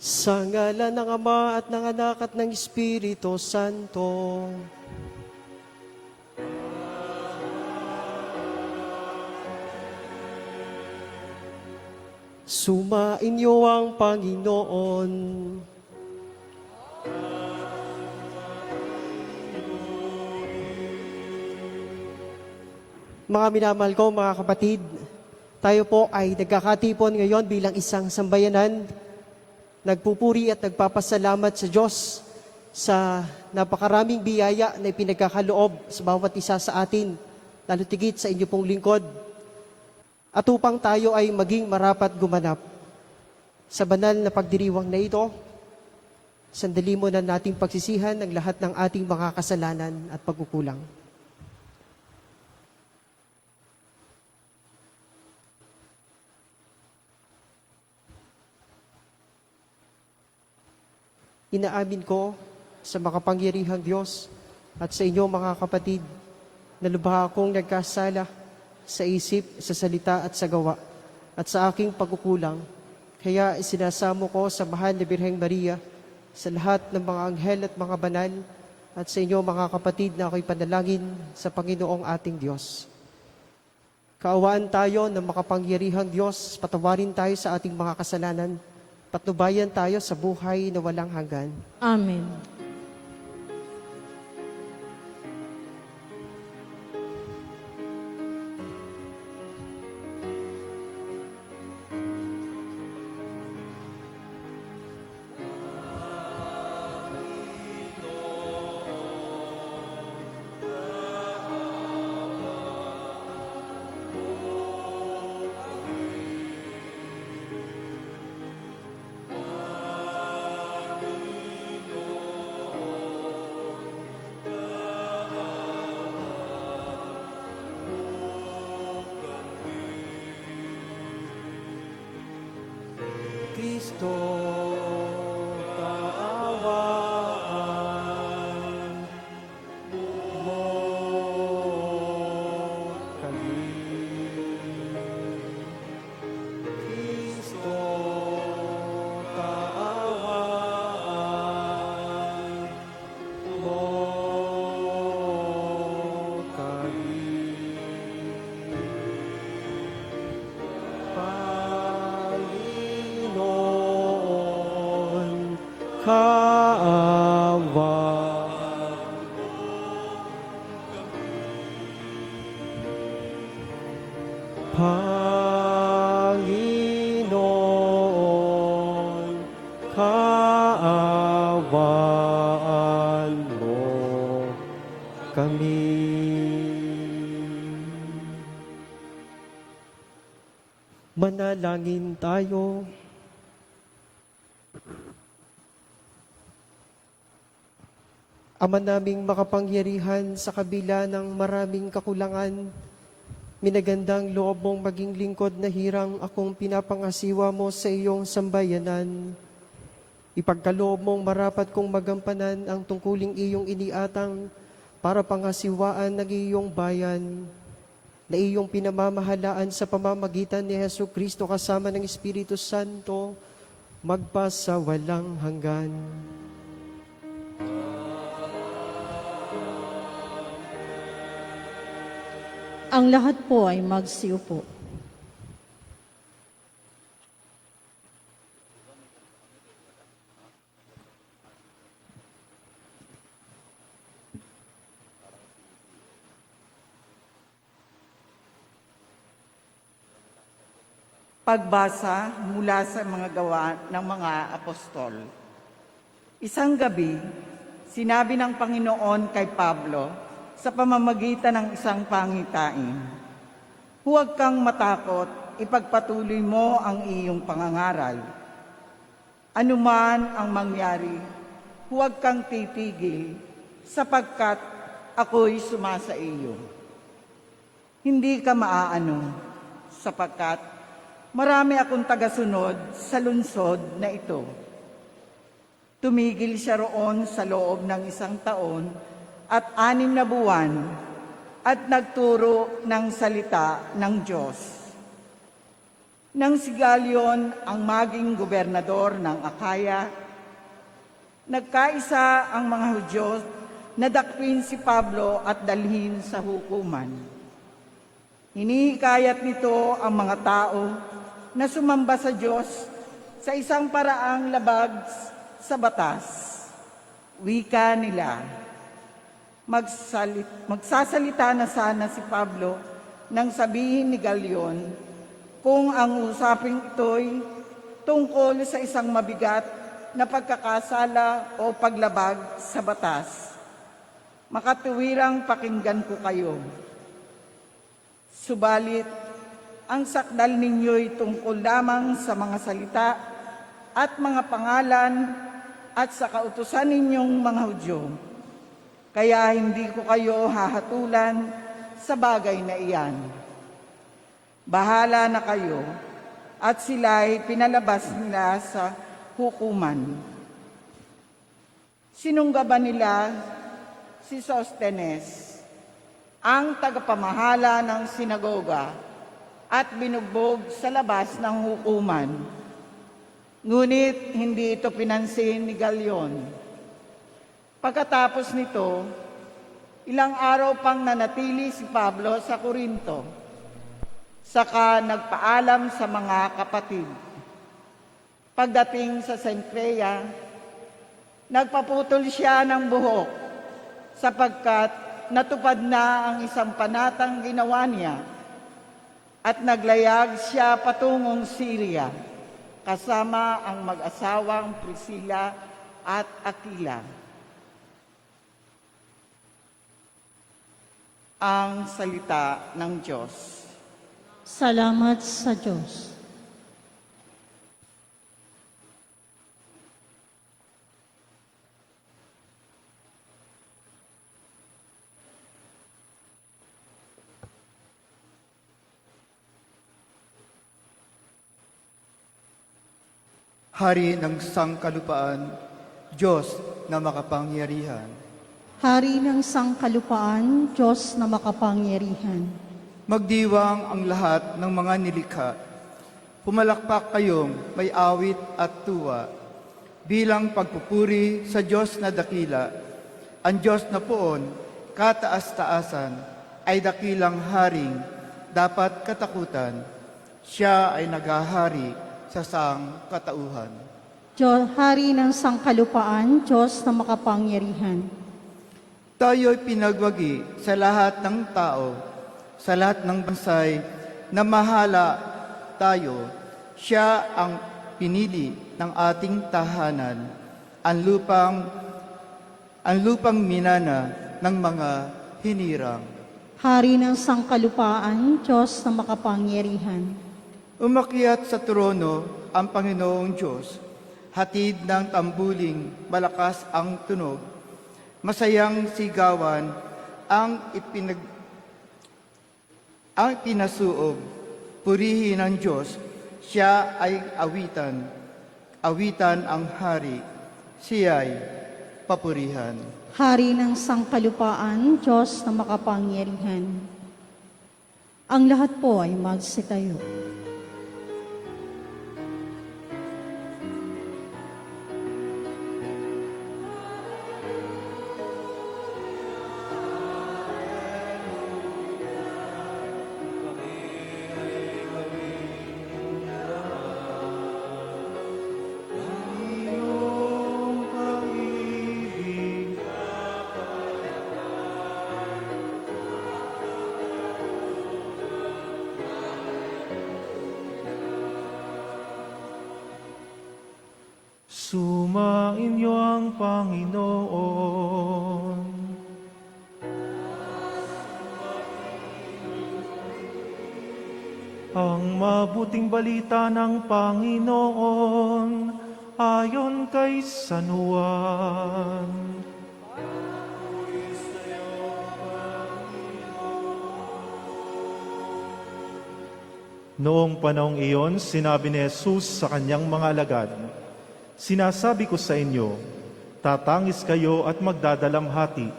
Sa ngalan ng Ama at ng Anak at ng Espiritu Santo. Sumainyo ang Panginoon. Mga minamahal ko, mga kapatid, tayo po ay nagkakatipon ngayon bilang isang sambayanan. Nagpupuri at nagpapasalamat sa Diyos sa napakaraming biyaya na ipinagkakaloob sa bawat isa sa atin, lalo tigit sa inyo pong lingkod. At upang tayo ay maging marapat gumanap sa banal na pagdiriwang na ito, sandali mo na nating pagsisihan ang lahat ng ating mga kasalanan at pagkukulang. Inaamin ko sa makapangyarihang Diyos at sa inyo mga kapatid na lubha akong nagkasala sa isip, sa salita at sa gawa at sa aking pagkukulang. Kaya isinasamo ko sa mahal na Birheng Maria, sa lahat ng mga anghel at mga banal at sa inyo mga kapatid na ako'y panalangin sa Panginoong ating Diyos. Kaawaan tayo ng makapangyarihang Diyos, patawarin tayo sa ating mga kasalanan, patnubayan tayo sa buhay na walang hanggan. Amen. Kristo, kaawaan mo kami. Kristo, kaawaan mo kami. Panginoon, kaawa. Panginoon, kaawaan mo kami. Manalangin tayo. Ama naming makapangyarihan, sa kabila ng maraming kakulangan, minagandang loob mong maging lingkod na hirang akong pinapangasiwa mo sa iyong sambayanan. Ipagkaloob mong marapat kong magampanan ang tungkuling iyong iniatang para pangasiwaan ng iyong bayan, na iyong pinamamahalaan sa pamamagitan ni Jesucristo kasama ng Espiritu Santo, magpasawalang hanggan. Ang lahat po ay magsiupo. Pagbasa mula sa mga gawa ng mga apostol. Isang gabi, sinabi ng Panginoon kay Pablo sa pamamagitan ng isang pangitain, "Huwag kang matakot, ipagpatuloy mo ang iyong pangangaral. Anuman ang mangyari, huwag kang titigil, sapagkat ako'y sumasa iyo. Hindi ka maaano, sapagkat marami akong tagasunod sa lungsod na ito." Tumigil siya roon sa loob ng 1 taon at 6 na buwan at nagturo ng salita ng Diyos. Nang si Galion ang maging gobernador ng Akaya, nagkaisa ang mga Hudyo na dakpin si Pablo at dalhin sa hukuman. Hinihikayat nito ang mga tao na sumamba sa Diyos sa isang paraang labag sa batas. Wika nila, magsasalita na sana si Pablo nang sabihin ni Galion kung ang usaping ito'y tungkol sa isang mabigat na pagkakasala o paglabag sa batas. Makatuwirang pakinggan ko kayo. Subalit, ang sakdal ninyo'y tungkol lamang sa mga salita at mga pangalan at sa kautusan ninyong mga Hudyo. Kaya hindi ko kayo hahatulan sa bagay na iyan. Bahala na kayo at sila'y pinalabas nila sa hukuman. Sinunggaban nila si Sostenes, ang tagapamahala ng sinagoga, at binugbog sa labas ng hukuman. Ngunit hindi ito pinansin ni Galion. Pagkatapos nito, ilang araw pang nanatili si Pablo sa Korinto. Saka nagpaalam sa mga kapatid. Pagdating sa Cenchrea, nagpaputol siya ng buhok sapagkat natupad na ang isang panatang ginawa niya at naglayag siya patungong Syria kasama ang mag-asawang Priscilla at Aquila. Ang salita ng Diyos. Salamat sa Diyos. Hari ng sangkalupaan, Diyos na makapangyarihan. Hari ng sangkalupaan, Diyos na makapangyarihan. Magdiwang ang lahat ng mga nilikha. Pumalakpak kayong may awit at tuwa bilang pagpupuri sa Diyos na dakila. Ang Diyos na poon, kataas-taasan, ay dakilang haring dapat katakutan. Siya ay naghahari sa sangkatauhan. Hari ng sangkalupaan, Diyos na makapangyarihan. Tayo'y pinagwagi sa lahat ng tao, sa lahat ng bansay na mahala tayo. Siya ang pinili ng ating tahanan, ang lupang minana ng mga hinirang. Hari ng sangkalupaan, Diyos na makapangyarihan. Umakyat sa trono ang Panginoong Diyos, hatid ng tambuling malakas ang tunog, masayang sigawan ang pinasuog, purihin ng Diyos, siya ay awitan ang hari, siya'y papurihan. Hari ng sangkalupaan, Diyos na makapangyarihan. Ang lahat po ay magsitayo. Sumainyo ang Panginoon. Ang mabuting balita ng Panginoon ayon kay San Juan. Noong panahong iyon, sinabi ni Jesus sa kanyang mga alagad, "Sinasabi ko sa inyo, tatangis kayo at magdadalamhati,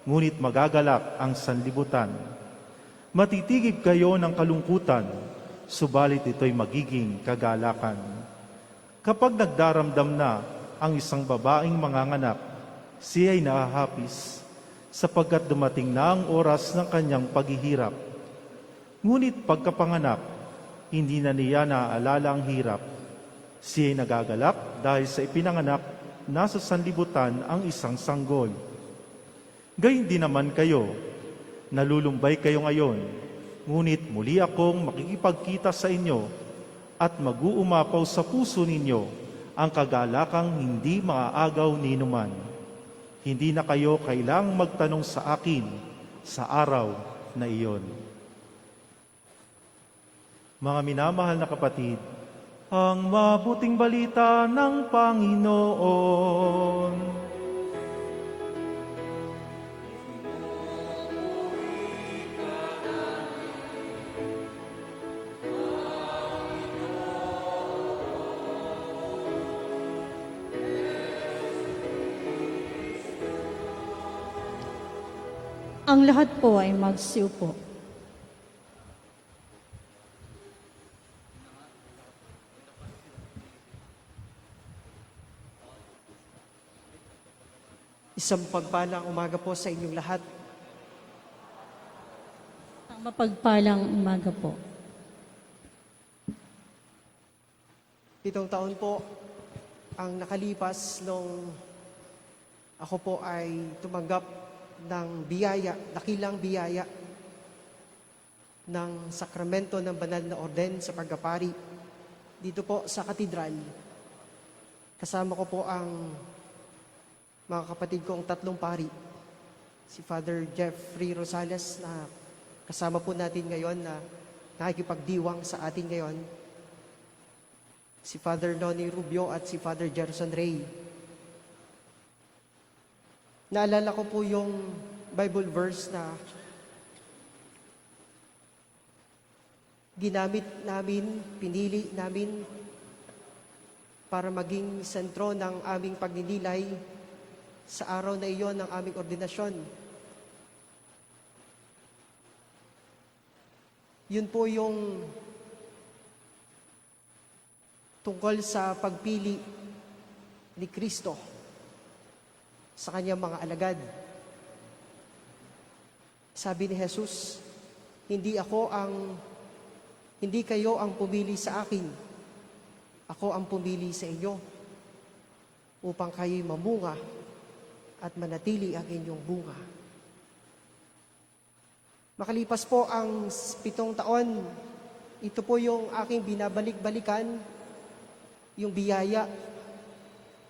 ngunit magagalak ang sanlibutan. Matitigib kayo ng kalungkutan, subalit ito'y magiging kagalakan. Kapag nagdaramdam na ang isang babaeng manganganak, siya ay nahahapis sapagkat dumating na ang oras ng kanyang paghihirap. Ngunit pagkapanganak, hindi na niya naaalala ang hirap. Siya ay nagagalak dahil sa ipinanganak nasa sanlibutan ang isang sanggol. Gayun din naman kayo, nalulumbay kayo ngayon, ngunit muli akong makikipagkita sa inyo at mag-uumapaw sa puso ninyo ang kagalakang hindi maaagaw ni numan. Hindi na kayo kailangang magtanong sa akin sa araw na iyon. Mga minamahal na kapatid, ang mabuting balita ng Panginoon. Ang lahat po ay magsiupo. Isang pagpalang umaga po sa inyong lahat. Ang mapagpalang umaga po. 7 taon po ang nakalipas nung ako po ay tumanggap ng biyaya, dakilang biyaya ng sakramento ng banal na orden sa pagkapari dito po sa katedral. Kasama ko po ang mga kapatid kong 3 pari, si Father Jeffrey Rosales na kasama po natin ngayon na nakikipagdiwang sa atin ngayon, si Father Noni Rubio at si Father Gerson Ray. Naalala ko po yung Bible verse na ginamit namin, pinili namin para maging sentro ng aming pagninilay sa araw na iyon ng aming ordinasyon. Yun po yung tungkol sa pagpili ni Kristo sa kanyang mga alagad. Sabi ni Jesus, hindi kayo ang pumili sa akin. Ako ang pumili sa inyo upang kayo'y mamunga at manatili ang inyong bunga. Makalipas po ang 7 taon, ito po yung aking binabalik-balikan, yung biyaya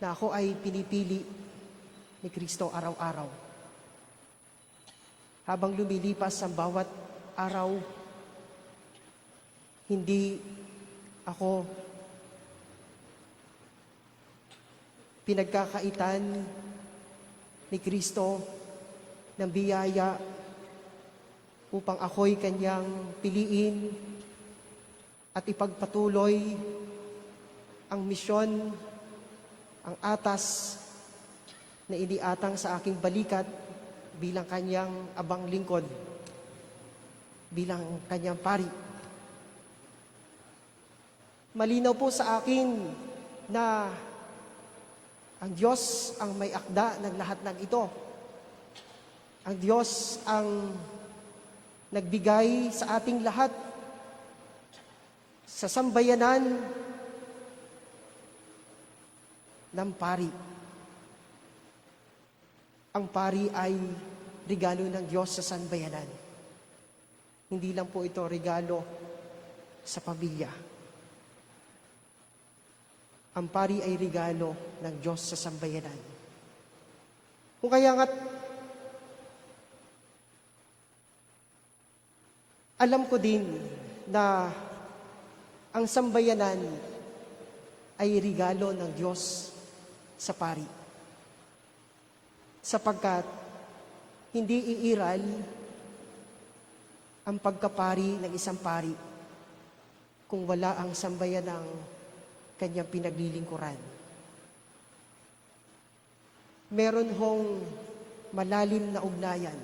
na ako ay pinipili ni Kristo araw-araw. Habang lumilipas ang bawat araw, hindi ako pinagkakaitan ni Kristo ng biyaya upang ako'y kanyang piliin at ipagpatuloy ang misyon, ang atas na iniatang sa aking balikat bilang kanyang abang lingkod, bilang kanyang pari. Malinaw po sa akin na ang Diyos ang may akda ng lahat ng ito. Ang Diyos ang nagbigay sa ating lahat sa sambayanan ng pari. Ang pari ay regalo ng Diyos sa sambayanan. Hindi lang po ito regalo sa pamilya. Ang pari ay regalo ng Diyos sa sambayanan. Kung kaya nga't alam ko din na ang sambayanan ay regalo ng Diyos sa pari. Sapagkat hindi iiral ang pagkapari ng isang pari kung wala ang sambayan ng kanyang pinaglilingkuran. Meron hong malalim na ugnayan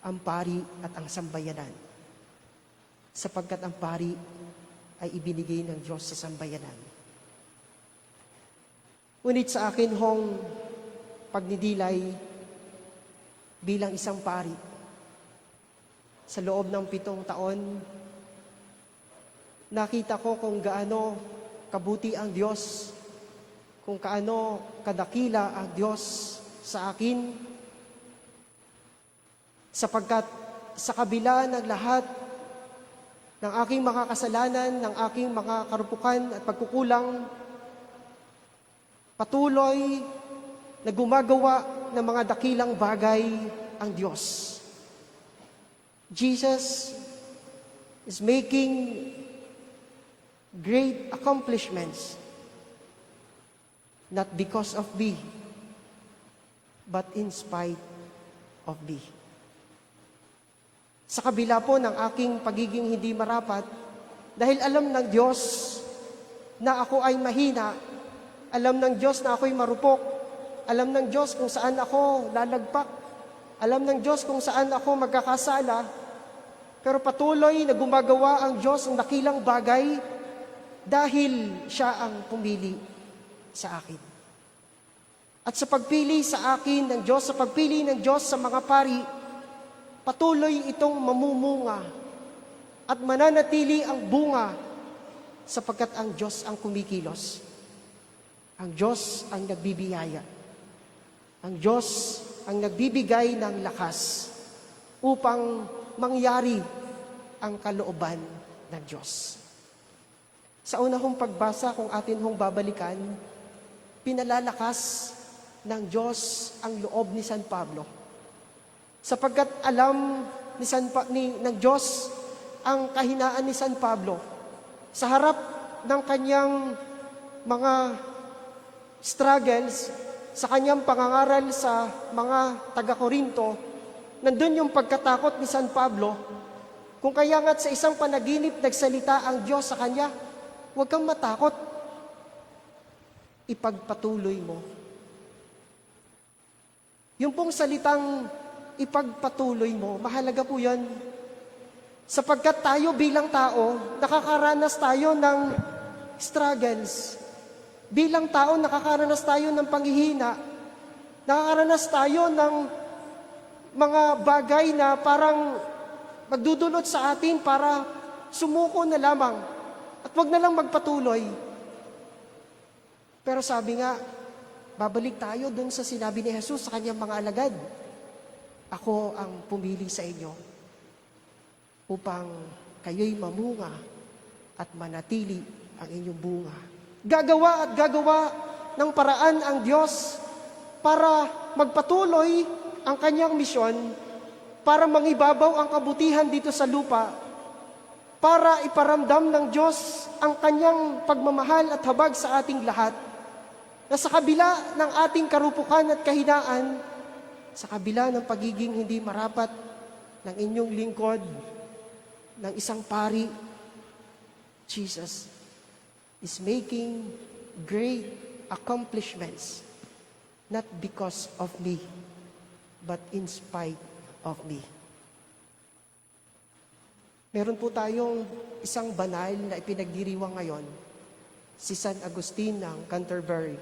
ang pari at ang sambayanan. Sapagkat ang pari ay ibinigay ng Diyos sa sambayanan. Ngunit sa akin hong pagdidilay bilang isang pari, sa loob ng 7 taon, nakita ko kung gaano kabuti ang Diyos, kung kaano kadakila ang Diyos sa akin, sapagkat sa kabila ng lahat ng aking mga kasalanan, ng aking mga karupukan at pagkukulang, patuloy na gumagawa ng mga dakilang bagay ang Diyos. Jesus is making great accomplishments, not because of me, but in spite of me. Sa kabila po ng aking pagiging hindi marapat, dahil alam ng Diyos na ako ay mahina, alam ng Diyos na ako'y marupok, alam ng Diyos kung saan ako lalagpak, alam ng Diyos kung saan ako magkakasala, pero patuloy na gumagawa ang Diyos ng dakilang bagay dahil siya ang pumili sa akin. At sa pagpili sa akin ng Diyos, sa pagpili ng Diyos sa mga pari, patuloy itong mamumunga at mananatili ang bunga sapagkat ang Diyos ang kumikilos. Ang Diyos ang nagbibiyaya. Ang Diyos ang nagbibigay ng lakas upang mangyari ang kalooban ng Diyos. Sa una hong pagbasa, kung atin hong babalikan, pinalalakas ng Diyos ang loob ni San Pablo. Sapagkat alam ng Diyos ang kahinaan ni San Pablo sa harap ng kanyang mga struggles, sa kanyang pangangaral sa mga taga-Korinto, nandun yung pagkatakot ni San Pablo, kung kaya nga't sa isang panaginip nagsalita ang Diyos sa kanya, huwag kang matakot, ipagpatuloy mo. Yung pong salitang ipagpatuloy mo, mahalaga po yan. Sapagkat tayo bilang tao, nakakaranas tayo ng struggles. Bilang tao, nakakaranas tayo ng panghihina. Nakakaranas tayo ng mga bagay na parang magdudulot sa atin para sumuko na lamang at wag na lang magpatuloy. Pero sabi nga, babalik tayo dun sa sinabi ni Jesus sa kanyang mga alagad. Ako ang pumili sa inyo upang kayo'y mamunga at manatili ang inyong bunga. Gagawa at gagawa ng paraan ang Diyos para magpatuloy ang kanyang misyon, para mangibabaw ang kabutihan dito sa lupa, para iparamdam ng Diyos ang kanyang pagmamahal at habag sa ating lahat, na sa kabila ng ating karupukan at kahinaan, sa kabila ng pagiging hindi marapat ng inyong lingkod, ng isang pari, Jesus is making great accomplishments, not because of me, but in spite of me. Meron po tayong isang banal na ipinagdiriwang ngayon, si San Agustin ng Canterbury.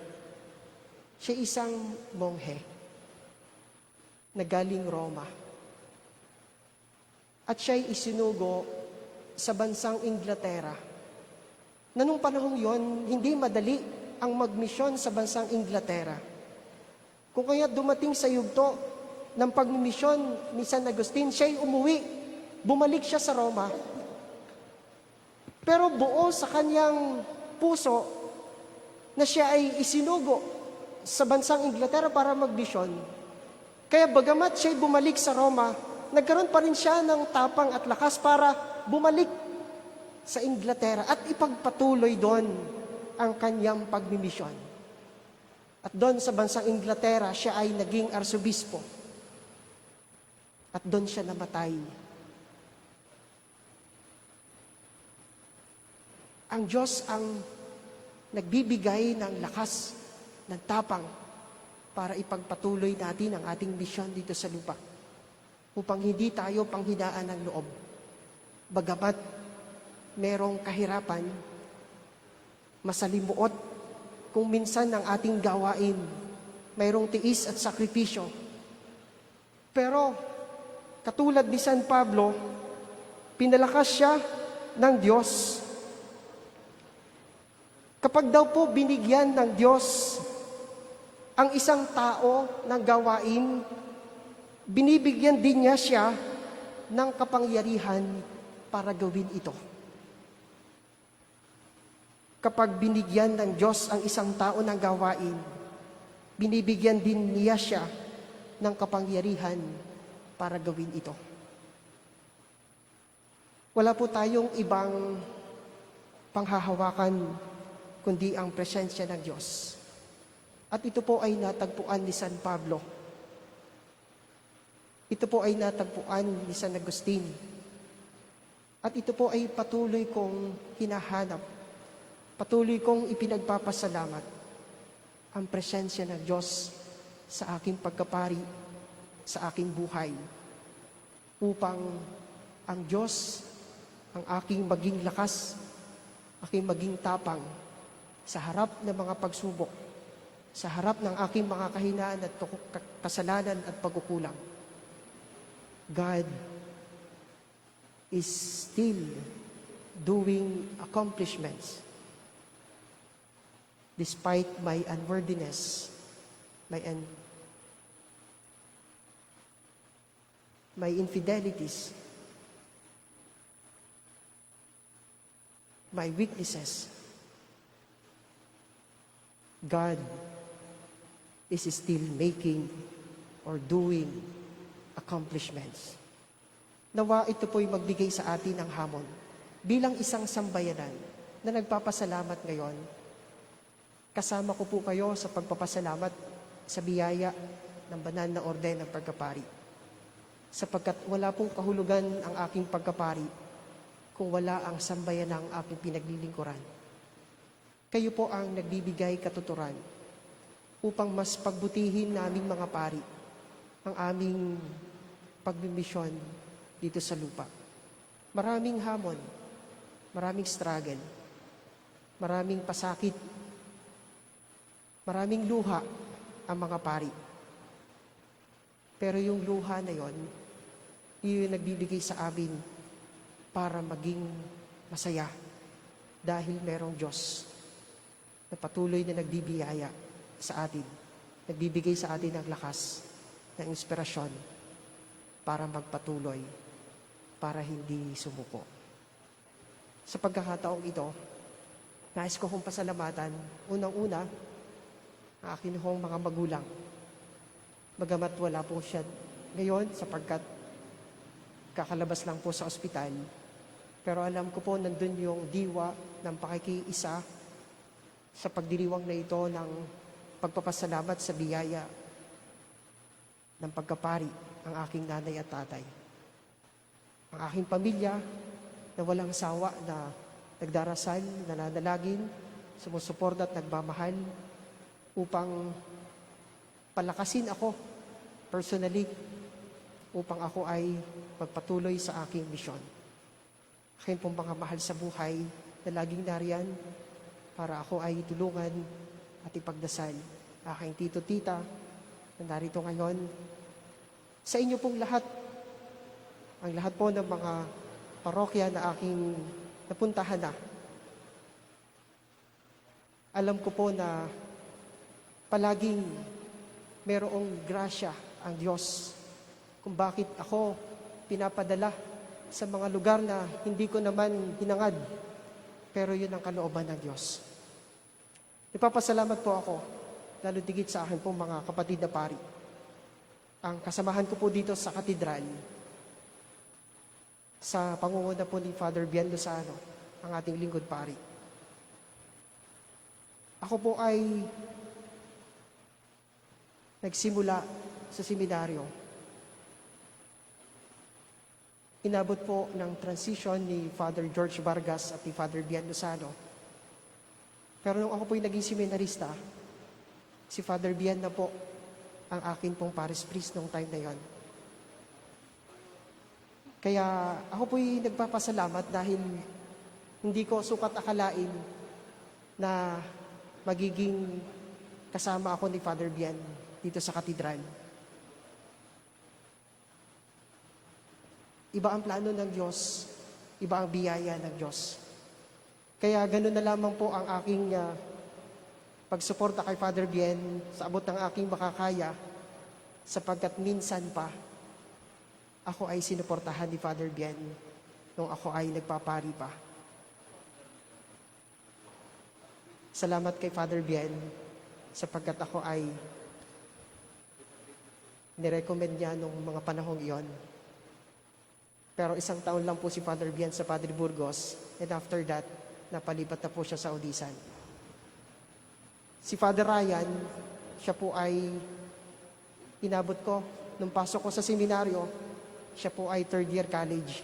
Siya isang monghe na galing Roma. At siya'y isinugo sa bansang Inglaterra. Na nung panahong yon, hindi madali ang magmisyon sa bansang Inglaterra. Kung kaya dumating sa yugto ng pagmimisyon ni San Agustin, siya'y umuwi, bumalik siya sa Roma. Pero buo sa kanyang puso na siya ay isinugo sa bansang Inglaterra para magmisyon. Kaya bagamat siya'y bumalik sa Roma, nagkaroon pa rin siya ng tapang at lakas para bumalik sa Inglaterra at ipagpatuloy doon ang kanyang pagmimisyon. At doon sa bansang Inglaterra, siya ay naging arsobispo. At doon siya namatay. Ang Diyos ang nagbibigay ng lakas, ng tapang, para ipagpatuloy natin ang ating misyon dito sa lupa. Upang hindi tayo panghinaan ng loob. Bagamat merong kahirapan, masalimuot kung minsan ng ating gawain, mayroong tiis at sakripisyo. Pero katulad ni San Pablo, pinalakas siya ng Diyos. Kapag daw po binigyan ng Diyos ang isang tao ng gawain, binibigyan din niya siya ng kapangyarihan para gawin ito. Kapag binigyan ng Diyos ang isang tao ng gawain, binibigyan din niya siya ng kapangyarihan para gawin ito. Wala po tayong ibang panghahawakan kundi ang presensya ng Diyos. At ito po ay natagpuan ni San Pablo. Ito po ay natagpuan ni San Agustin. At ito po ay patuloy kong hinahanap. Patuloy kong ipinagpapasalamat ang presensya ng Diyos sa aking pagkapari, sa aking buhay, upang ang Diyos ang aking maging lakas, aking maging tapang sa harap ng mga pagsubok, sa harap ng aking mga kahinaan at kasalanan at pagkukulang. God is still doing accomplishments despite my unworthiness, my infidelities, my weaknesses. God is still making or doing accomplishments. Nawa ito po'y magbigay sa atin ng hamon bilang isang sambayanan na nagpapasalamat ngayon. Kasama ko po kayo sa pagpapasalamat sa biyaya ng banal na orden ng pagkapari. Sapagkat wala pong kahulugan ang aking pagkapari kung wala ang sambayanang aking pinaglilingkuran. Kayo po ang nagbibigay katuturan upang mas pagbutihin naming mga pari ang aming pagmimisyon dito sa lupa. Maraming hamon, maraming struggle, maraming pasakit, maraming luha ang mga pari. Pero yung luha na yon, yun yung nagbibigay sa amin para maging masaya dahil merong Diyos na patuloy na nagbibiyaya sa atin, nagbibigay sa atin ng lakas, ng inspirasyon para magpatuloy, para hindi sumuko. Sa pagkakataong ito, nais ko kong pasalamatan, unang-una, ang akin hong mga magulang. Bagamat wala po siya ngayon sapagkat kakalabas lang po sa ospital, pero alam ko po nandun yung diwa ng pakikiisa sa pagdiriwang na ito ng pagpapasalamat sa biyaya ng pagkapari ang aking nanay at tatay. Ang aking pamilya na walang sawa na nagdarasal, nananalangin, sumusuporta at nagmamahal upang palakasin ako personally, upang ako ay magpatuloy sa aking misyon. Aking pong mga mahal sa buhay na laging nariyan para ako ay tulungan at ipagdasal. Aking tito-tita na narito ngayon. Sa inyo pong lahat, ang lahat po ng mga parokya na aking napuntahan na. Alam ko po na palaging merong grasya ang Diyos kung bakit ako pinapadala sa mga lugar na hindi ko naman hinangad, pero yun ang kalooban ng Diyos. Ipapasalamat po ako, lalo digit sa akin pong mga kapatid na pari. Ang kasamahan ko po dito sa katedral, sa pangunguna po ni Father Bian Lozano, ang ating lingkod pari. Ako po ay nagsimula sa seminaryo. Inabot po ng transition ni Father George Vargas at ni Father Bian Lozano. Pero nung ako po'y naging seminarista, si Father Bian na po ang akin pong parish priest nung time na yon. Kaya ako po'y nagpapasalamat dahil Hindi ko sukat akalain na magiging kasama ako ni Father Bian dito sa katedral. Iba ang plano ng Diyos, iba ang biyaya ng Diyos. Kaya ganun na lamang po ang aking pagsuporta kay Father Bien sa abot ng aking makakaya, sapagkat minsan pa ako ay sinuportahan ni Father Bien nung ako ay nagpapari pa. Salamat kay Father Bien sapagkat ako ay nirecommend niya nung mga panahong iyon. Pero 1 taon lang po si Father Bien sa Padre Burgos, and after that, napalipat na po siya sa Audisan. Si Father Ryan, siya po ay inabot ko nung pasok ko sa seminaryo, siya po ay 3rd year college.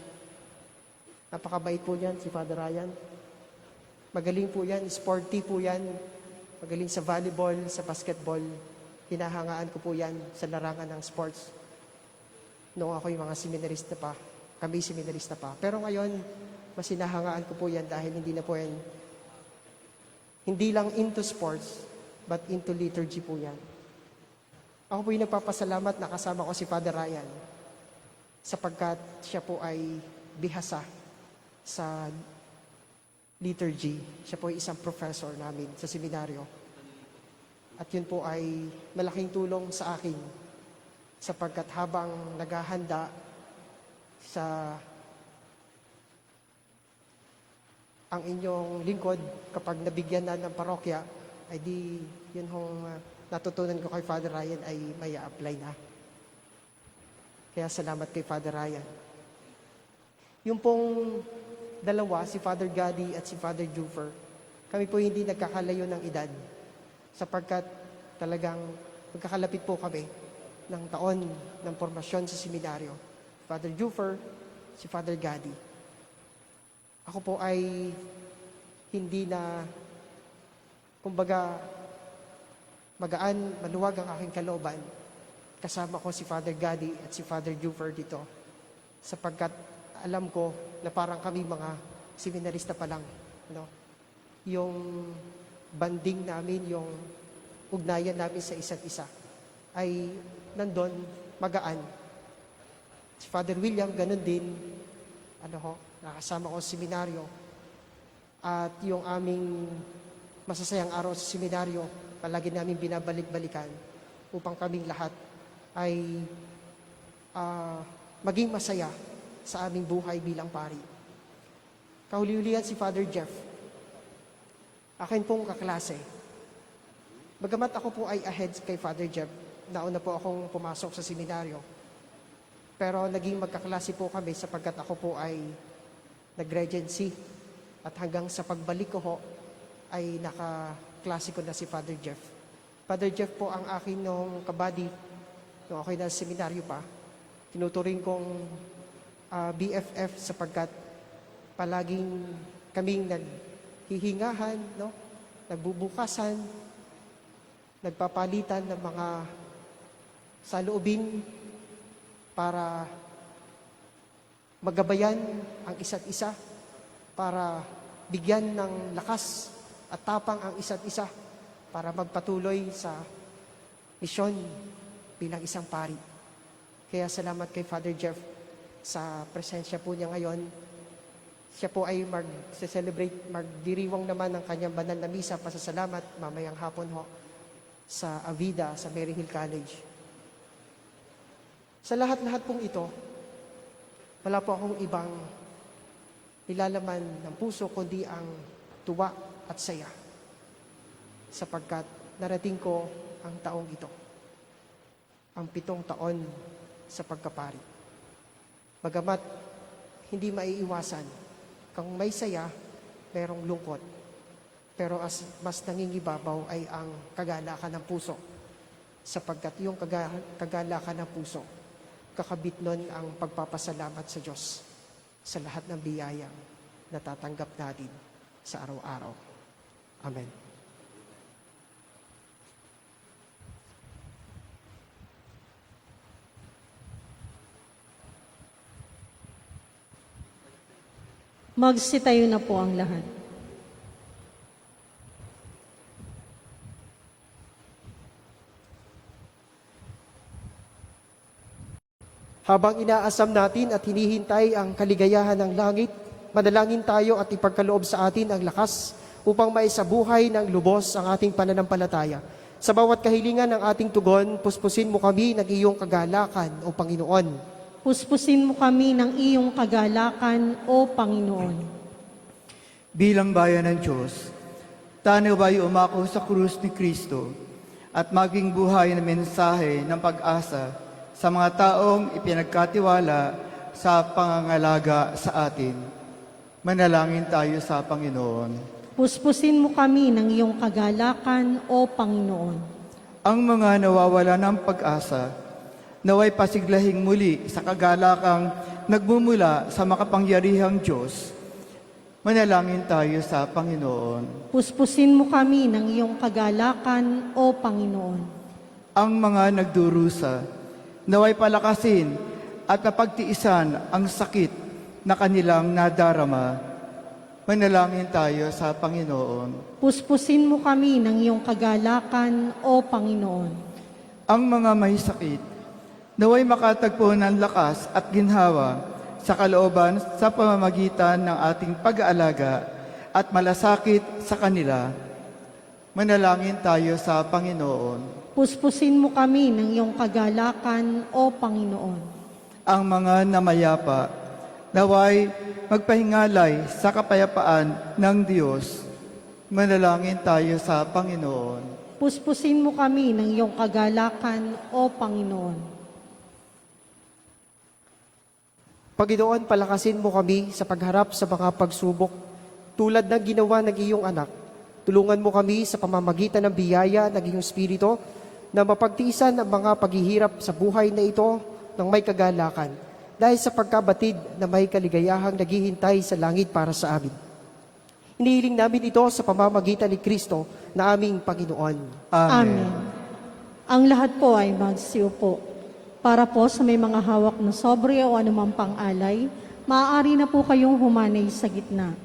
Napakabait po niyan si Father Ryan. Magaling po yan, sporty po yan. Magaling sa volleyball, sa basketball. Hinahangaan ko po yan sa larangan ng sports. Noong ako yung mga seminarista pa, kami seminarista pa. Pero ngayon, mas hinahangaan ko po yan dahil hindi na po yan, hindi lang into sports, but into liturgy po yan. Ako po yung nagpapasalamat na kasama ko si Father Ryan sapagkat siya po ay bihasa sa liturgy. Siya po ay isang professor namin sa seminaryo. At yun po ay malaking tulong sa akin sapagkat habang naghahanda sa ang inyong lingkod kapag nabigyan na ng parokya, ay di yun hong natutunan ko kay Father Ryan ay may apply na. Kaya salamat kay Father Ryan. Yung pong dalawa, si Father Gadi at si Father Jufer, kami po hindi nagkakalayo ng edad sapagkat talagang magkakalapit po kami ng taon ng formasyon sa seminaryo. Father Jufer, si Father Gadi. Ako po ay hindi na, kumbaga, magaan, maluwag ang aking kalooban. Kasama ko si Father Gadi at si Father Jufer dito sapagkat alam ko na parang kami mga seminarista pa lang. No? Yung banding namin, yung ugnayan namin sa isa't isa ay nandun, magaan. Si Father William, ganun din, nakasama ko sa seminaryo. At yung aming masasayang araw sa seminaryo, palagi namin binabalik-balikan upang kaming lahat ay maging masaya sa aming buhay bilang pari. Kahuli-hulihan si Father Jeff. Akin pong kaklase. Bagamat ako po ay ahead kay Father Jeff, nauna po akong pumasok sa seminaryo. Pero naging magkaklase po kami sapagkat ako po ay nag-regency. At hanggang sa pagbalik ko ho, ay nakaklase ko na si Father Jeff. Father Jeff po ang akin nung kabady, nung ako'y nasa seminaryo pa. Tinuturing kong BFF sapagkat palaging kaming naghihingahan, no? Nagbubukasan, nagpapalitan ng mga saloobin para magabayan ang isa't isa, para bigyan ng lakas at tapang ang isa't isa para magpatuloy sa misyon bilang isang pari. Kaya salamat kay Father Jeff sa presensya po niya ngayon. Siya po ay magdiriwang naman ng kanyang banal na misa, pasasalamat mamayang hapon ho sa Avida, sa Mary Hill College. Sa lahat-lahat pong ito, wala po akong ibang nilalaman ng puso kundi ang tuwa at saya sapagkat narating ko ang taong ito, ang 7 taon sa pagkapari. Bagamat hindi maiiwasan, kung may saya, merong lungkot. Pero mas nangingibabaw ay ang kagalakan ng puso sapagkat yung kagalakan ng puso, kakabit nun ang pagpapasalamat sa Diyos sa lahat ng biyayang natatanggap natin sa araw-araw. Amen. Magsitayo na po ang lahat. Habang inaasam natin at hinihintay ang kaligayahan ng langit, manalangin tayo at ipagkaloob sa atin ang lakas upang maisabuhay ng lubos ang ating pananampalataya. Sa bawat kahilingan ng ating tugon, puspusin mo kami ng iyong kagalakan, O Panginoon. Puspusin mo kami ng iyong kagalakan, O Panginoon. Bilang bayan ng Diyos, tanaway umako sa krus ni Kristo at maging buhay na mensahe ng pag-asa sa mga taong ipinagkatiwala sa pangangalaga sa atin. Manalangin tayo sa Panginoon. Puspusin mo kami ng iyong kagalakan, O Panginoon. Ang mga nawawala ng pag-asa, naway pasiglahing muli sa kagalakang nagmumula sa makapangyarihang Diyos. Manalangin tayo sa Panginoon. Puspusin mo kami ng iyong kagalakan, O Panginoon. Ang mga nagdurusa, naway palakasin at mapagtiisan ang sakit na kanilang nadarama. Manalangin tayo sa Panginoon. Puspusin mo kami ng iyong kagalakan, O Panginoon. Ang mga may sakit, naway makatagpo ng lakas at ginhawa sa kalooban sa pamamagitan ng ating pag-aalaga at malasakit sa kanila. Manalangin tayo sa Panginoon. Puspusin mo kami ng iyong kagalakan, O Panginoon. Ang mga namayapa, naway magpahingalay sa kapayapaan ng Diyos. Manalangin tayo sa Panginoon. Puspusin mo kami ng iyong kagalakan, O Panginoon. Panginoon, palakasin mo kami sa pagharap sa mga pagsubok, tulad ng ginawa ng iyong anak. Tulungan mo kami sa pamamagitan ng biyaya ng iyong Espiritu na mapagtiisan ang mga paghihirap sa buhay na ito ng may kagalakan, dahil sa pagkabatid na may kaligayahang naghihintay sa langit para sa amin. Inihiling namin ito sa pamamagitan ni Kristo na aming Panginoon. Amen. Ang lahat po ay magsiupo. Para po sa may mga hawak na sobre o anumang pang-alay, maaari na po kayong humanay sa gitna.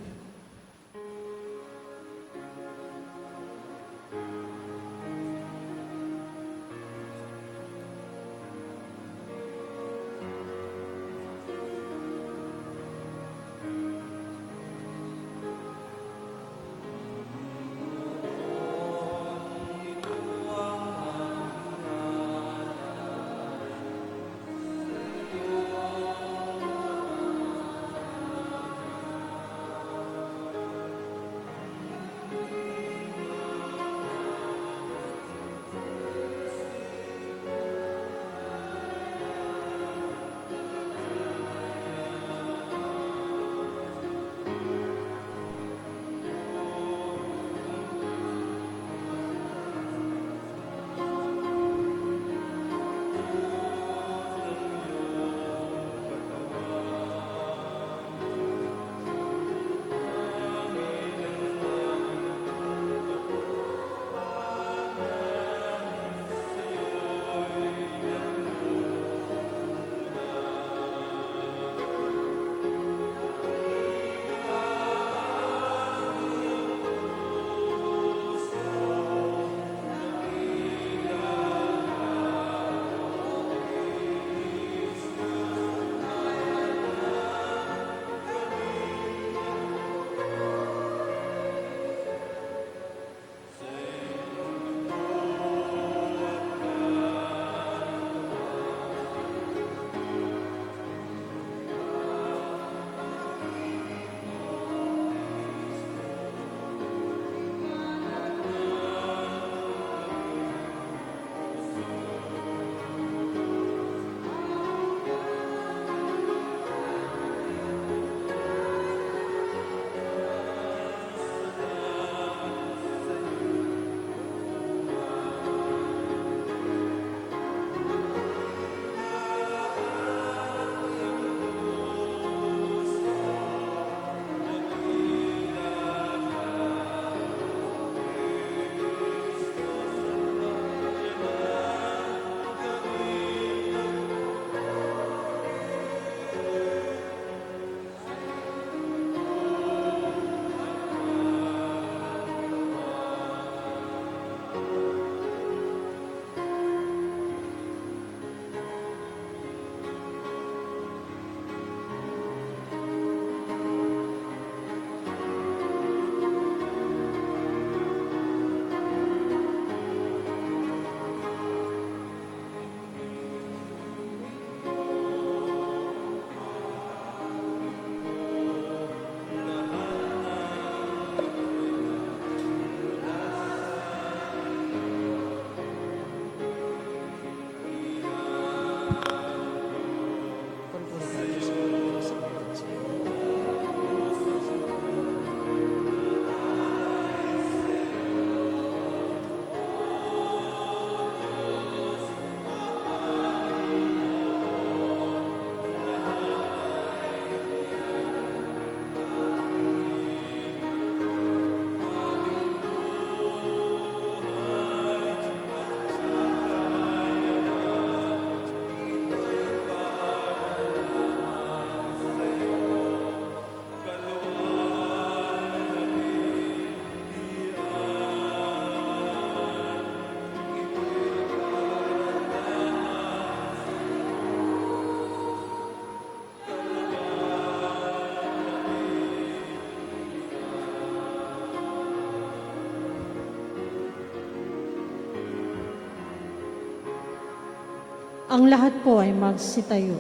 Ang lahat po ay magsitayo.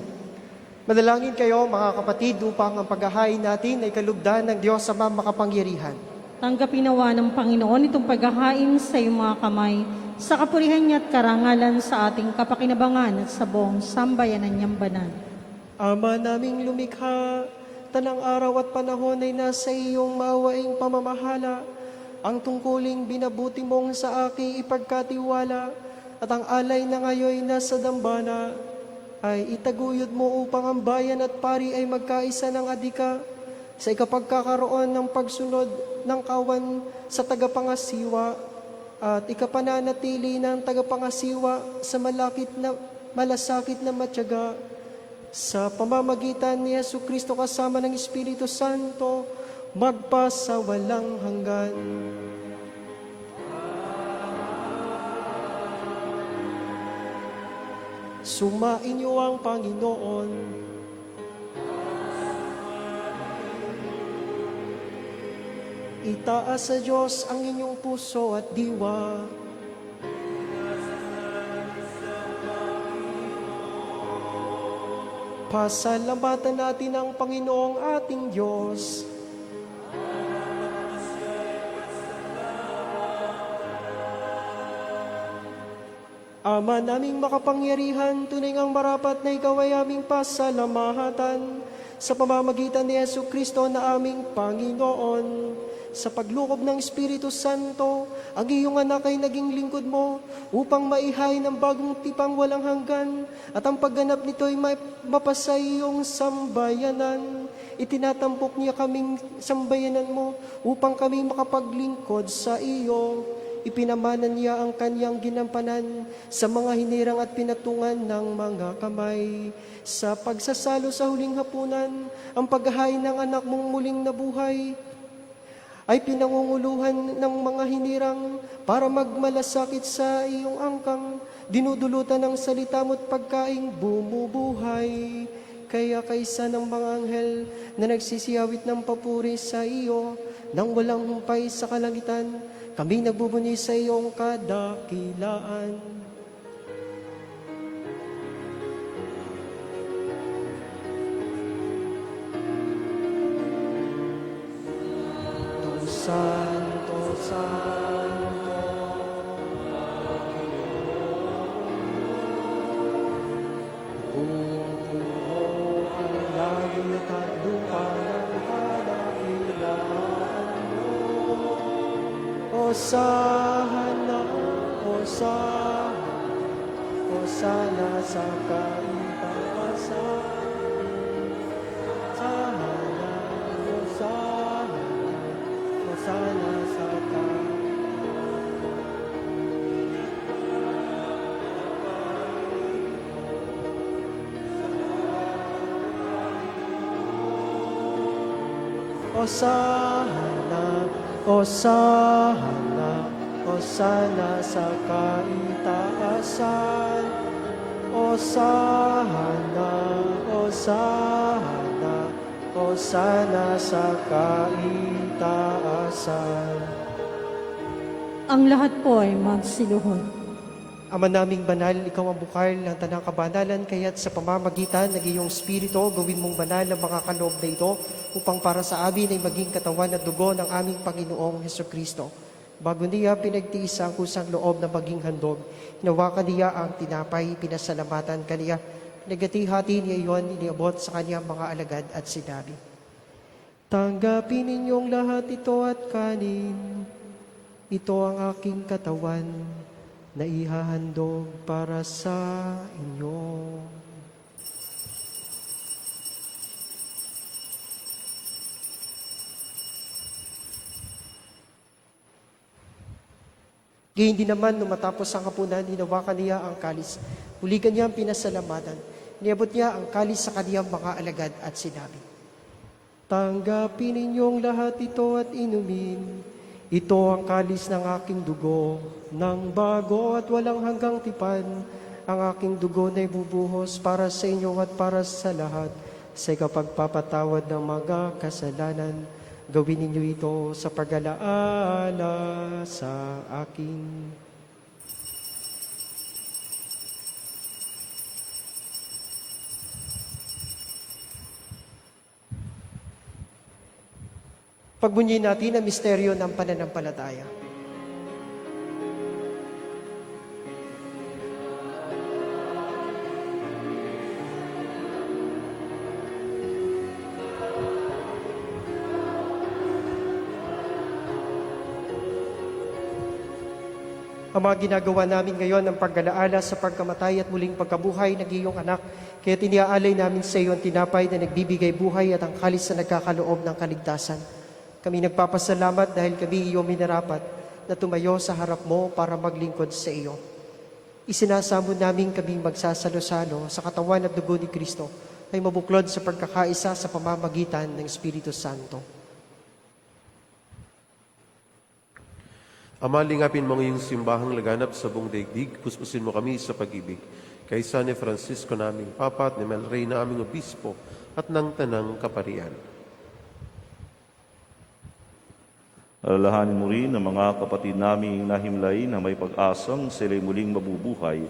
Manalangin kayo mga kapatid upang ang paghahain natin ay kalugdan ng Diyos Ama makapangyarihan. Tanggapin nawa ng Panginoon itong paghahain sa iyong mga kamay, sa kapurihan niya at karangalan sa ating kapakinabangan at sa buong sambayanan niyang banal. Ama naming lumikha, tanang araw at panahon ay nasa iyong maawaing pamamahala. Ang tungkuling binabuti mong sa aking ipagkatiwala at ang alay na ngayon nasa dambana ay itaguyod mo upang ang bayan at pari ay magkaisa ng adika sa ikapagkakaroon ng pagsunod ng kawan sa tagapangasiwa at ikapananatili ng tagapangasiwa sa malasakit na matyaga sa pamamagitan ni Yesu Kristo kasama ng Espiritu Santo magpasawalang hanggan. Sumain niyo ang Panginoon. Itaas sa Diyos ang inyong puso at diwa. Pasalamatan natin ang Panginoong ating Diyos. Ama naming makapangyarihan, tunay ngang marapat na ikaw ay aming pasalamatan sa pamamagitan ni Yesu Kristo na aming Panginoon. Sa paglukob ng Espiritu Santo, ang iyong anak ay naging lingkod mo upang maihay ng bagong tipang walang hanggan at ang pagganap nito ay mapasa iyong sambayanan. Itinatampok niya kaming sambayanan mo upang kami makapaglingkod sa iyo. Ipinamanan niya ang kanyang ginampanan sa mga hinirang at pinatungan ng mga kamay. Sa pagsasalo sa huling hapunan, ang paghahain ng anak mong muling nabuhay ay pinangunguluhan ng mga hinirang para magmalasakit sa iyong angkang, dinudulutan ng salita mo't pagkaing bumubuhay. Kaya kaysa ng mga anghel na nagsisiyawit ng papuri sa iyo, nang walang humpay sa kalangitan, kami nagbubuni sa iyong kadakilaan. Santo, Santo, Pumupuno ang langit at lupa ng kadakilaan mo. Hosana, Hosana, Hosana sa kaitaasan. Hosana, Hosana, Hosana sa Hosana, Hosana, Hosana sa kaitaasan. Hosana, Hosana, Hosana sa kaitaasan. Ang lahat po ay magsiluhod. Ama naming banal, ikaw ang bukal ng tanang kabanalan, kaya't sa pamamagitan ng iyong Espiritu, gawin mong banal ang mga kaloob na ito upang para sa amin ay maging katawan at dugo ng aming Panginoong Hesukristo. Bago niya pinagtiis ang kusang loob na maging handog, hinawakan niya ang tinapay, pinasalamatan kaniya, nagati-hati niya iyon, iniabot sa kanyang mga alagad at sinabi, tanggapin ninyong lahat ito at kanin. Ito ang aking katawan na ihahandog para sa inyo. Gayun din naman, nung matapos ang hapunan, hinawakan niya ang kalis. Huligan niya ang pinasalamatan. Niabot niya ang kalis sa kaniyang mga alagad at sinabi, tanggapin ninyong lahat ito at inumin. Ito ang kalis ng aking dugo, ng bago at walang hanggang tipan. Ang aking dugo na ibubuhos para sa inyo at para sa lahat, sa ikapagpapatawad ng mga kasalanan. Gawin ninyo ito sa pag-alaala sa akin. Pagbunyi natin ang misteryo ng pananampalataya. Ang mga ginagawa namin ngayon ng paggalaala sa pagkamatay at muling pagkabuhay ng iyong anak, kaya tiniaalay namin sa iyo ang tinapay na nagbibigay buhay at ang kalis na nagkakaloob ng kaligtasan. Kami nagpapasalamat dahil kami iyong minarapat na tumayo sa harap mo para maglingkod sa iyo. Isinasamo namin kaming magsasalo-salo sa katawan at dugo ni Kristo ay mabuklod sa pagkakaisa sa pamamagitan ng Espiritu Santo. Ama, lingapin mo ngayong simbahang laganap sa buong daigdig. Puspusin mo kami sa pag-ibig. Kaysa ni Francisco naming Papa at ni Mel Rey na aming Obispo at ng Tanang Kaparian. Alalahanin mo rin ang mga kapatid naming nahimlay na may pag-asang sila'y muling mabubuhay.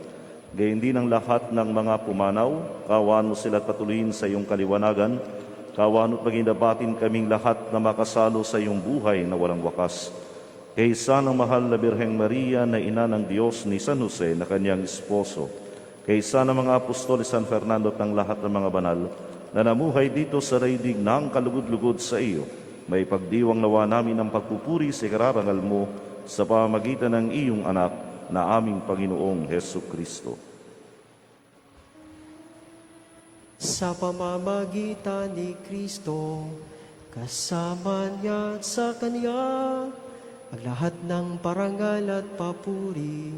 Gayon din ang lahat ng mga pumanaw, kawan mo sila at patuloyin sa iyong kaliwanagan. Kawan mo't maging dabatin kaming lahat na makasalo sa iyong buhay na walang wakas. Kaysa ng mahal na Birheng Maria na ina ng Diyos ni San Jose na kanyang esposo, kaysa ng mga apostol ni San Fernando at ng lahat ng mga banal na namuhay dito sa daigdig ng kalugod-lugod sa iyo, may pagdiwang nawa namin ang pagpupuri sa ikararangal mo sa pamamagitan ng iyong anak na aming Panginoong Hesu Kristo. Sa pamamagitan ni Kristo, kasama niya at sa Kanya, ang lahat ng parangal at papuri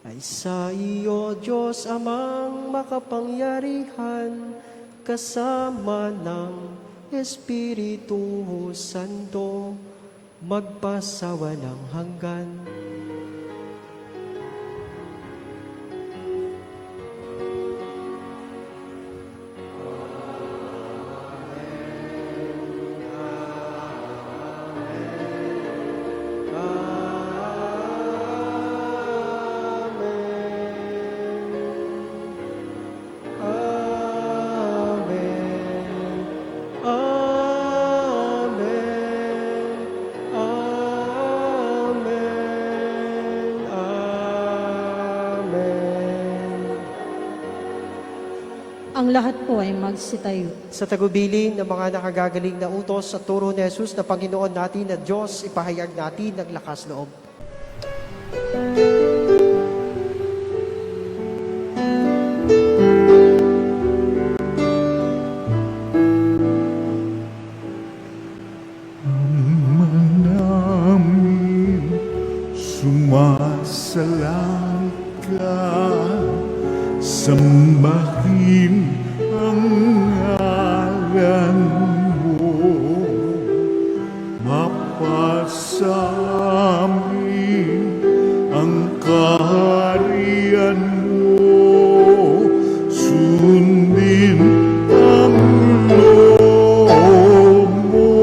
ay sa iyo, Diyos Amang makapangyarihan, kasama ng Espiritu Santo, magpasawalang hanggan. Ang lahat po ay magsitayo. Sa tagubilin ng mga nakagagaling na utos sa turo ni Jesus na Panginoon natin at Diyos, ipahayag natin ng lakas loob. namin sumasalang ka, sambahin ang ngalan mo, mapasamin ang kaharian mo, sundin ang loob mo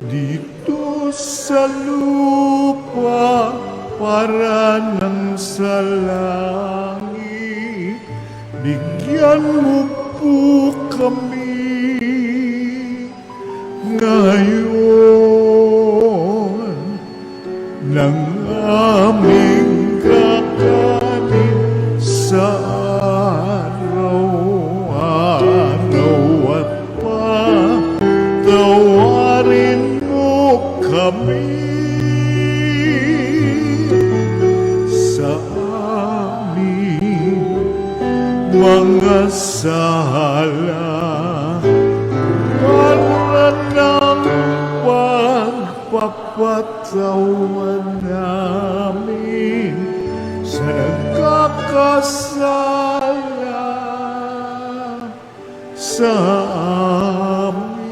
dito sa lupa para nang sa langit. Bigyan mo po kami ngayon ng aming kakanin sa araw-araw at patawarin mo kami sa aming mga sala para ng pagpapatawan namin sa nagkakasala sa amin,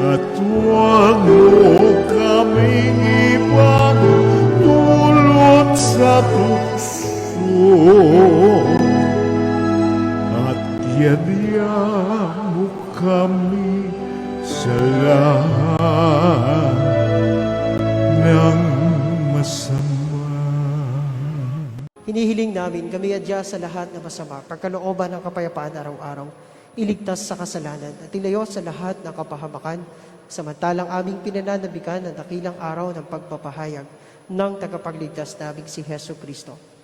at huwag mo kaming ipagdulot sa tukso, at yadya mo kami sa lahat ng masama. Hinihiling namin kami adya sa lahat na masama, pagkalooban ng kapayapaan araw-araw. iligtas sa kasalanan at ilayo sa lahat ng kapahamakan, samantalang aming pinananabikan ng dakilang araw ng pagpapahayag ng tagapagligtas naming si Heso Kristo.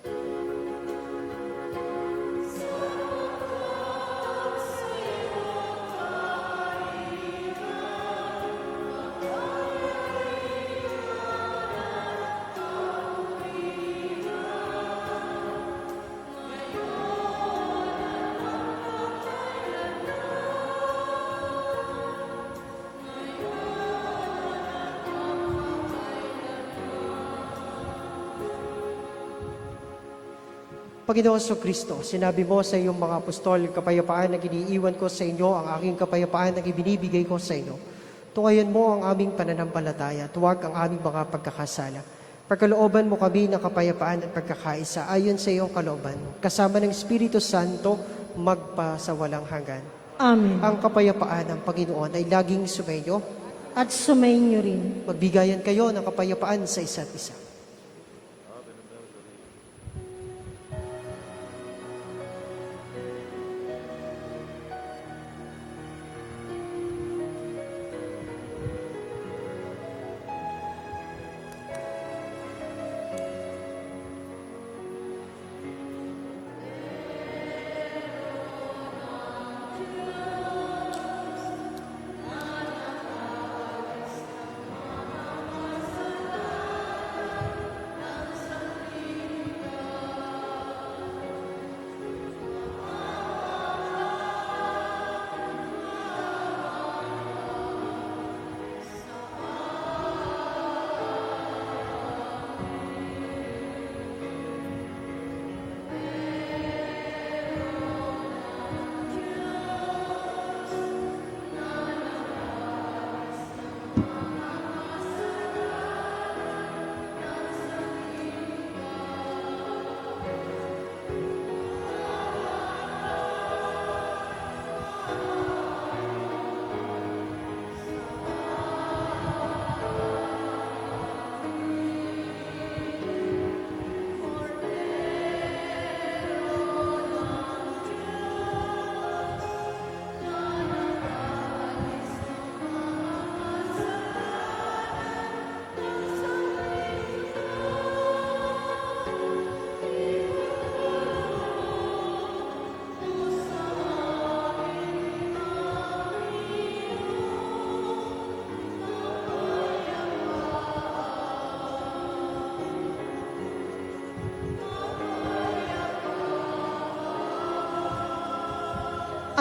Panginoon Kristo, sinabi mo sa iyong mga apostol, kapayapaan na iniiwan ko sa inyo, ang aking kapayapaan na ibinibigay ko sa inyo. Tungayan mo ang aming pananampalataya, tuwag ang aming mga pagkakasala. Pagkalooban mo kami ng kapayapaan at pagkakaisa ayon sa iyong kalooban, kasama ng Espiritu Santo, magpasawalang hanggan. Amen. Ang kapayapaan ng Panginoon ay laging sumainyo. At sumainyo rin. Magbigayan kayo ng kapayapaan sa isa't isa.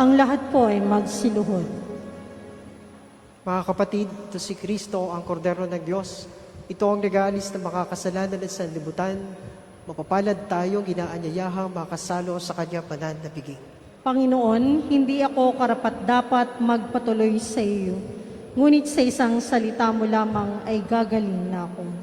Ang lahat po ay magsiluhod. Mga kapatid, ito si Kristo, ang kordero ng Diyos. Ito ang nag-aalis ng makakasalanan at sanlibutan. Mapapalad tayong inaanyayahang makasalo sa kanyang banal na biging. Panginoon, hindi ako karapat-dapat magpatuloy sa iyo. Ngunit sa isang salita mo lamang ay gagaling na ako.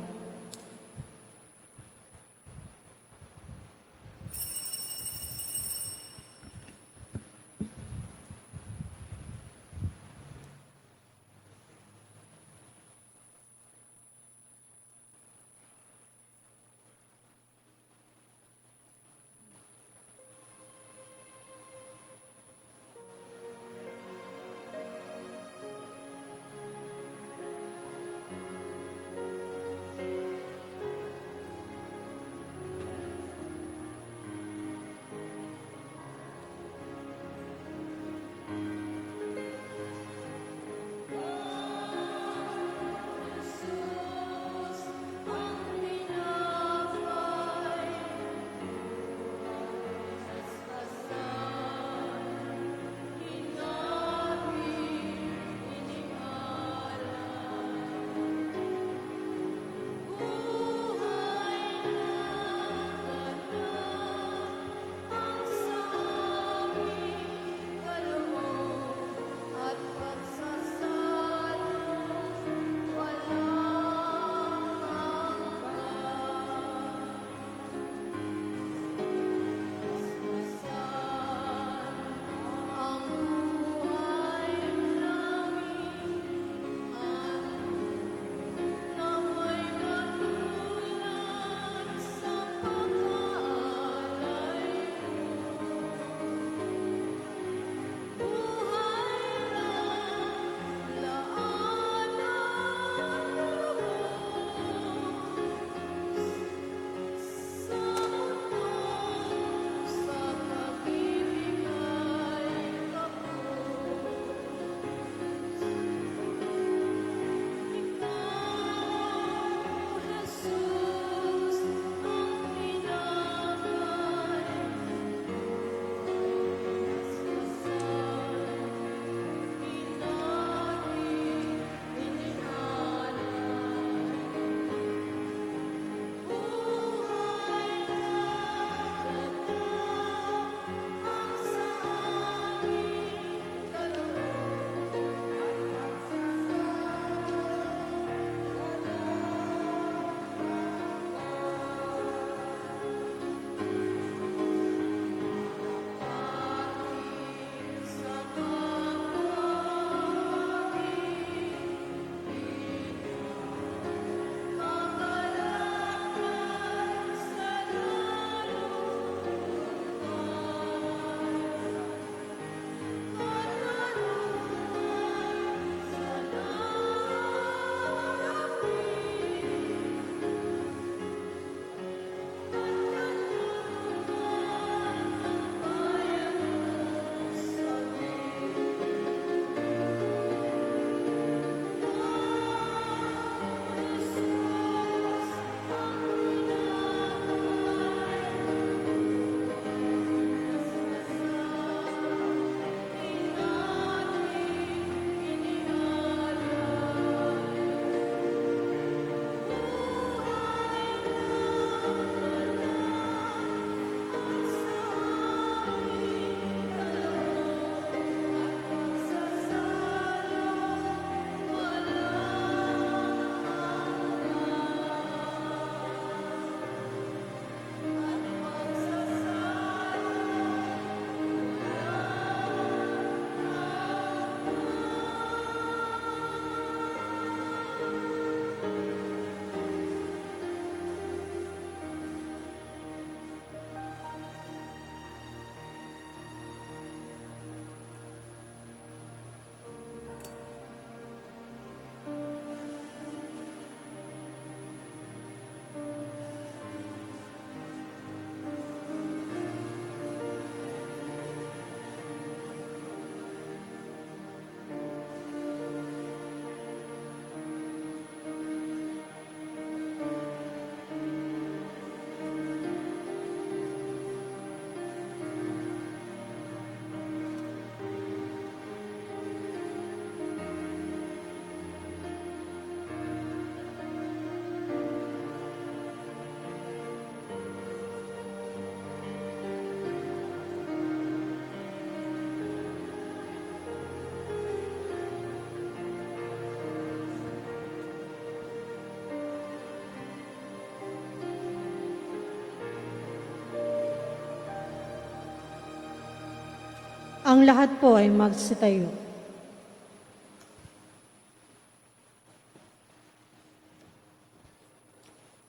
Ang lahat po ay magsitayo.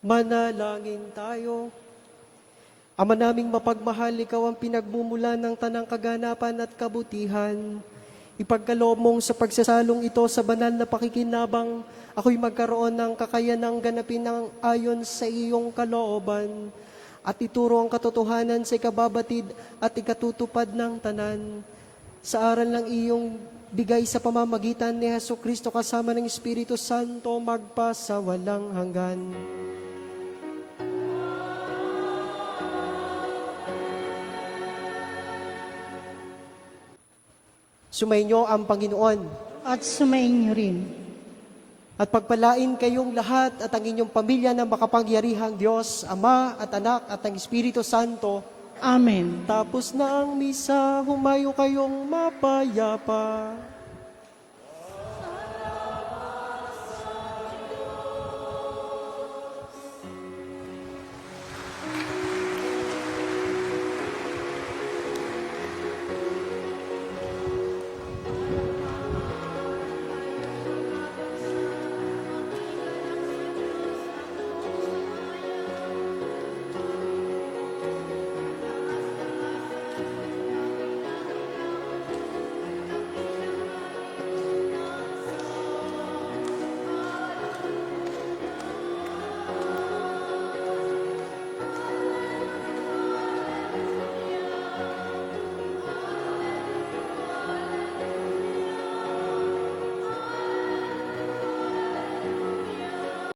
Manalangin tayo. Ama naming mapagmahal, ikaw ang pinagmumula ng tanang kaganapan at kabutihan. Ipagkaloob mong sa pagsasalong ito sa banal na pakikinabang, ako'y magkaroon ng kakayanang ganapin ng ayon sa iyong kalooban at ituro ang katotohanan sa ikababatid at ikatutupad ng tanan. Sa aral ng iyong bigay sa pamamagitan ni Jesucristo kasama ng Espiritu Santo magpasawalang hanggan. Sumainyo ang Panginoon At sumainyo rin. at pagpalain kayong lahat at ang inyong pamilya ng makapangyarihang Diyos, Ama at Anak at ang Espiritu Santo. Amen. Tapos na ang misa, humayo kayong mapayapa.